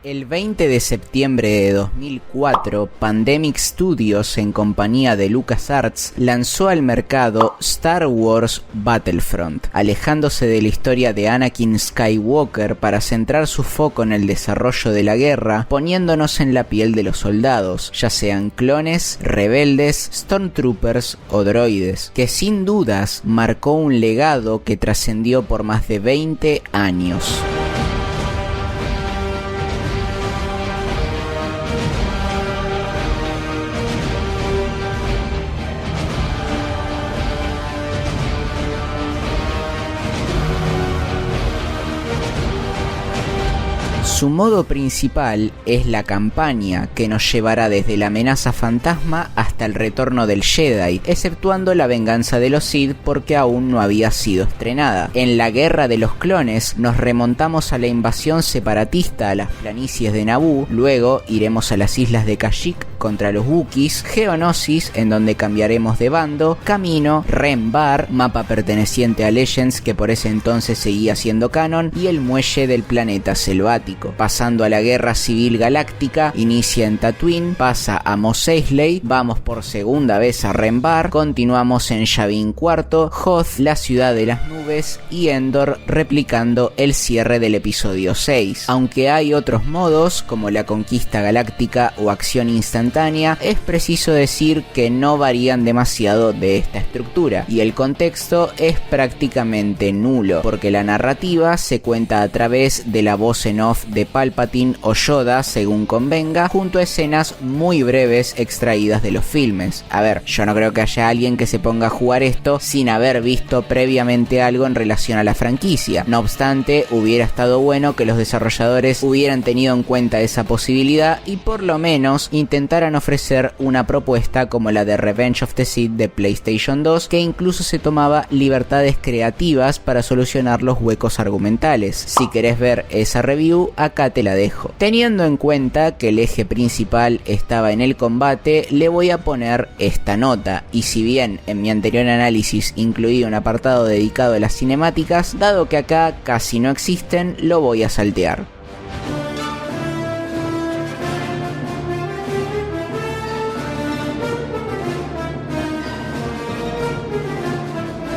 El 20 de septiembre de 2004, Pandemic Studios, en compañía de LucasArts, lanzó al mercado Star Wars Battlefront, alejándose de la historia de Anakin Skywalker para centrar su foco en el desarrollo de la guerra, poniéndonos en la piel de los soldados, ya sean clones, rebeldes, stormtroopers o droides, que sin dudas marcó un legado que trascendió por más de 20 años. Su modo principal es la campaña, que nos llevará desde la amenaza fantasma hasta el retorno del Jedi, exceptuando la venganza de los Sith porque aún no había sido estrenada. En la Guerra de los Clones nos remontamos a la invasión separatista a las planicies de Naboo, luego iremos a las islas de Kashyyyk contra los Wookiees, Geonosis, en donde cambiaremos de bando, Camino, Rembar, mapa perteneciente a Legends que por ese entonces seguía siendo canon, y el muelle del planeta selvático. Pasando a la Guerra Civil Galáctica, inicia en Tatooine, pasa a Mos Eisley, vamos por segunda vez a Rembar, continuamos en Yavin IV, Hoth, la ciudad de las nubes, y Endor, replicando el cierre del episodio 6. Aunque hay otros modos, como la conquista galáctica o acción instantánea, es preciso decir que no varían demasiado de esta estructura, y el contexto es prácticamente nulo, porque la narrativa se cuenta a través de la voz en off de Palpatine o Yoda según convenga, junto a escenas muy breves extraídas de los filmes. A ver, yo no creo que haya alguien que se ponga a jugar esto sin haber visto previamente algo en relación a la franquicia. No obstante, hubiera estado bueno que los desarrolladores hubieran tenido en cuenta esa posibilidad y por lo menos intentaran ofrecer una propuesta como la de Revenge of the Sith de PlayStation 2, que incluso se tomaba libertades creativas para solucionar los huecos argumentales. Si querés ver esa review, acá te la dejo. Teniendo en cuenta que el eje principal estaba en el combate, le voy a poner esta nota, y si bien en mi anterior análisis incluí un apartado dedicado a las cinemáticas, dado que acá casi no existen, lo voy a saltear.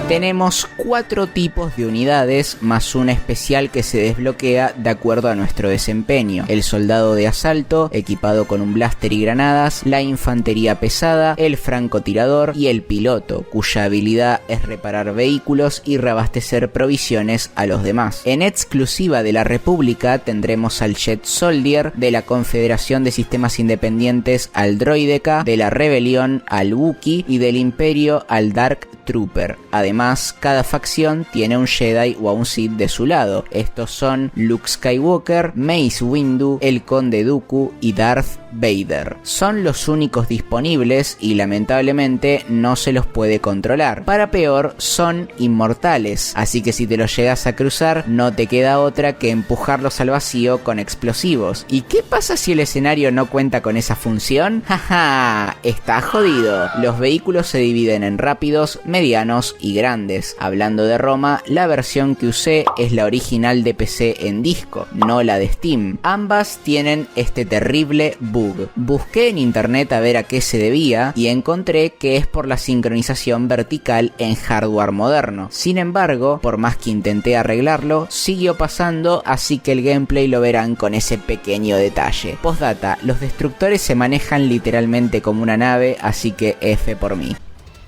Tenemos 4 tipos de unidades, más una especial que se desbloquea de acuerdo a nuestro desempeño. El soldado de asalto, equipado con un blaster y granadas, la infantería pesada, el francotirador y el piloto, cuya habilidad es reparar vehículos y reabastecer provisiones a los demás. En exclusiva de la República tendremos al Jet Soldier, de la Confederación de Sistemas Independientes al Droideka, de la Rebelión al Wookiee y del Imperio al Dark Trooper. Además, cada facción tiene un Jedi o a un Sith de su lado. Estos son Luke Skywalker, Mace Windu, el Conde Dooku y Darth Vader. Son los únicos disponibles y lamentablemente no se los puede controlar. Para peor, son inmortales, así que si te los llegas a cruzar no te queda otra que empujarlos al vacío con explosivos. ¿Y qué pasa si el escenario no cuenta con esa función? ¡Jaja! Está jodido. Los vehículos se dividen en rápidos, medianos y grandes. Hablando de Roma, la versión que usé es la original de PC en disco, no la de Steam. Ambas tienen este terrible bug. Busqué en internet a ver a qué se debía y encontré que es por la sincronización vertical en hardware moderno. Sin embargo, por más que intenté arreglarlo, siguió pasando, así que el gameplay lo verán con ese pequeño detalle. Postdata, los destructores se manejan literalmente como una nave, así que F por mí.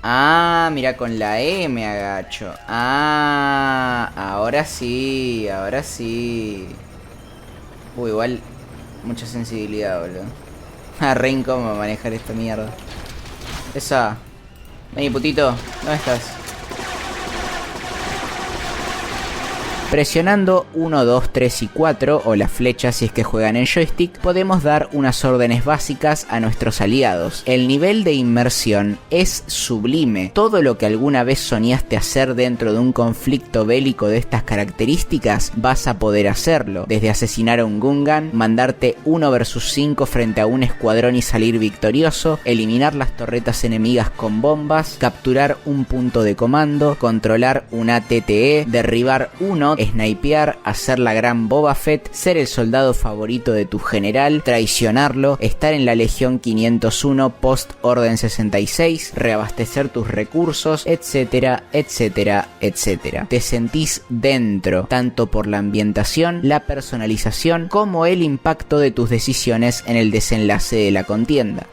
Ah, mira, con la E me agacho. Ah, ahora sí, ahora sí. Uy, igual mucha sensibilidad, boludo. Re incómodo manejar esta mierda. Esa. Vení, putito. ¿Dónde estás? Presionando 1, 2, 3 y 4 o las flechas si es que juegan en joystick, podemos dar unas órdenes básicas a nuestros aliados. El nivel de inmersión es sublime. Todo lo que alguna vez soñaste hacer dentro de un conflicto bélico de estas características, vas a poder hacerlo. Desde asesinar a un Gungan, mandarte 1 versus 5 frente a un escuadrón y salir victorioso, eliminar las torretas enemigas con bombas, capturar un punto de comando, controlar un ATTE, derribar uno snipear, hacer la gran Boba Fett, ser el soldado favorito de tu general, traicionarlo, estar en la Legión 501 post Orden 66, reabastecer tus recursos, etcétera, etcétera, etcétera. Te sentís dentro, tanto por la ambientación, la personalización, como el impacto de tus decisiones en el desenlace de la contienda.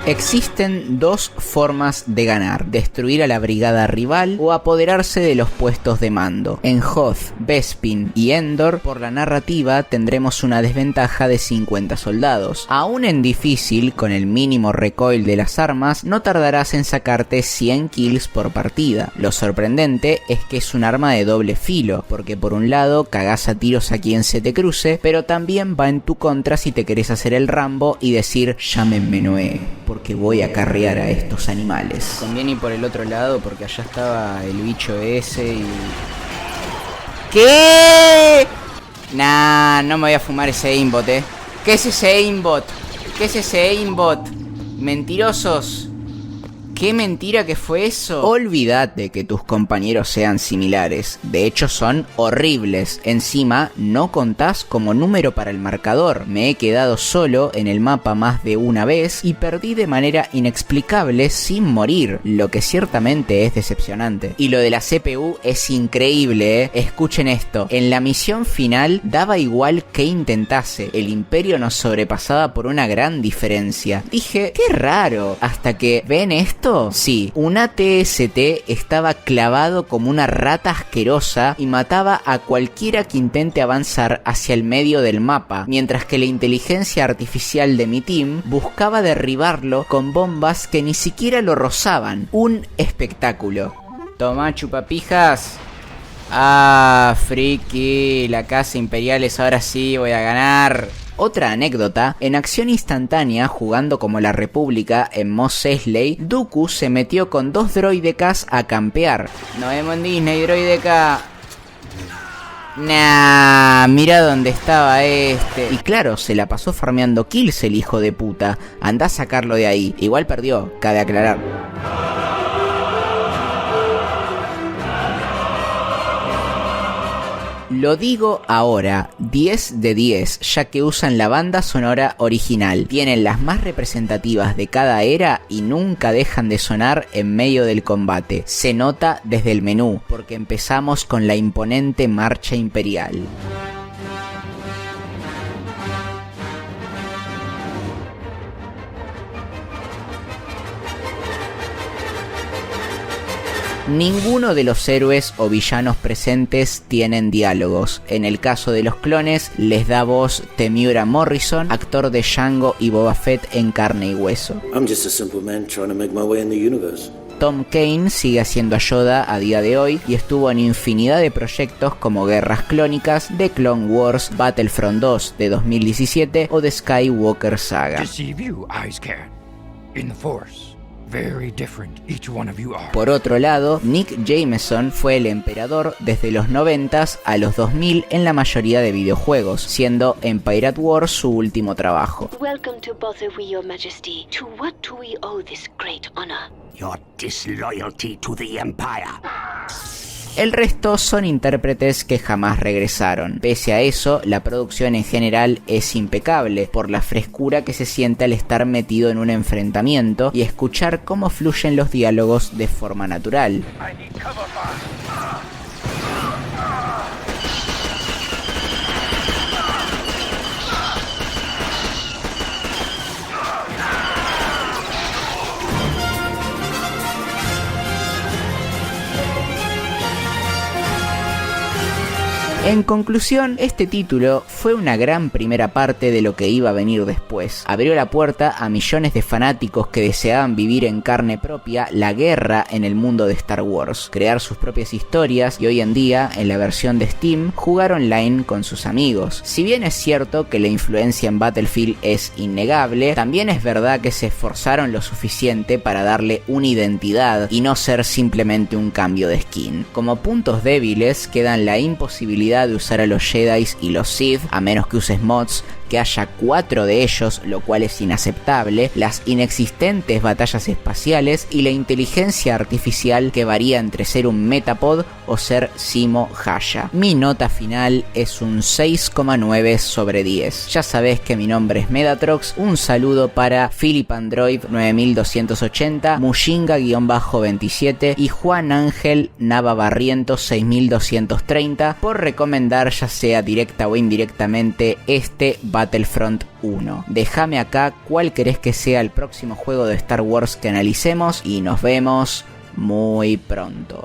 Existen dos formas de ganar: destruir a la brigada rival o apoderarse de los puestos de mando. En Hoth, Bespin y Endor, por la narrativa, tendremos una desventaja de 50 soldados. Aún en difícil, con el mínimo recoil de las armas, no tardarás en sacarte 100 kills por partida. Lo sorprendente es que es un arma de doble filo, porque por un lado cagás a tiros a quien se te cruce, pero también va en tu contra si te querés hacer el Rambo y decir llámenme Noé, porque voy a carrear a estos animales. Conviene ir por el otro lado porque allá estaba el bicho ese y... ¿Qué? Nah, no me voy a fumar ese aimbot, ¿Qué es ese aimbot? ¿Qué es ese aimbot? Mentirosos. ¿Qué mentira que fue eso? Olvídate que tus compañeros sean similares. De hecho son horribles. Encima no contás como número para el marcador. Me he quedado solo en el mapa más de una vez y perdí de manera inexplicable sin morir, lo que ciertamente es decepcionante. Y lo de la CPU es increíble, Escuchen esto. En la misión final daba igual que intentase. El Imperio nos sobrepasaba por una gran diferencia. Dije, qué raro. Hasta que, ¿ven esto? Sí, un ATST estaba clavado como una rata asquerosa y mataba a cualquiera que intente avanzar hacia el medio del mapa, mientras que la inteligencia artificial de mi team buscaba derribarlo con bombas que ni siquiera lo rozaban. Un espectáculo. Toma, chupapijas. Ah, friki, la casa imperial es ahora sí, voy a ganar. Otra anécdota: en acción instantánea, jugando como la República en Mos Eisley, Dooku se metió con 2 droidecas a campear. Nos vemos en Disney, droideca. Nah, mira dónde estaba este. Y claro, se la pasó farmeando kills el hijo de puta. Andá a sacarlo de ahí. Igual perdió, cabe aclarar. Lo digo ahora, 10 de 10, ya que usan la banda sonora original. Tienen las más representativas de cada era y nunca dejan de sonar en medio del combate. Se nota desde el menú, porque empezamos con la imponente marcha imperial. Ninguno de los héroes o villanos presentes tienen diálogos. En el caso de los clones, les da voz Temuera Morrison, actor de Jango y Boba Fett en carne y hueso. I'm just a simple man trying to make my way in the universe. Tom Kane sigue haciendo a Yoda a día de hoy y estuvo en infinidad de proyectos como Guerras Clónicas, The Clone Wars, Battlefront 2 de 2017 o The Skywalker Saga. Por otro lado, Nick Jameson fue el emperador desde los 90s a los 2000 en la mayoría de videojuegos, siendo Empire at War su último trabajo. Welcome to Bother We, Your Majesty. To what do we owe this great honor? Your disloyalty to the Empire. El resto son intérpretes que jamás regresaron. Pese a eso, la producción en general es impecable por la frescura que se siente al estar metido en un enfrentamiento y escuchar cómo fluyen los diálogos de forma natural. En conclusión, este título fue una gran primera parte de lo que iba a venir después. Abrió la puerta a millones de fanáticos que deseaban vivir en carne propia la guerra en el mundo de Star Wars, crear sus propias historias y hoy en día, en la versión de Steam, jugar online con sus amigos. Si bien es cierto que la influencia en Battlefield es innegable, también es verdad que se esforzaron lo suficiente para darle una identidad y no ser simplemente un cambio de skin. Como puntos débiles quedan la imposibilidad posibilidad de usar a los Jedi y los Sith, a menos que uses mods, que haya 4 de ellos, lo cual es inaceptable, las inexistentes batallas espaciales y la inteligencia artificial que varía entre ser un Metapod o ser Simo Haya. Mi nota final es un 6,9 sobre 10. Ya sabés que mi nombre es Medatrox, un saludo para Philip Android 9280, Mushinga-27 y Juan Ángel Navabarriento 6230 por recomendar, ya sea directa o indirectamente, este Battlefront 1. Déjame acá cuál querés que sea el próximo juego de Star Wars que analicemos y nos vemos muy pronto.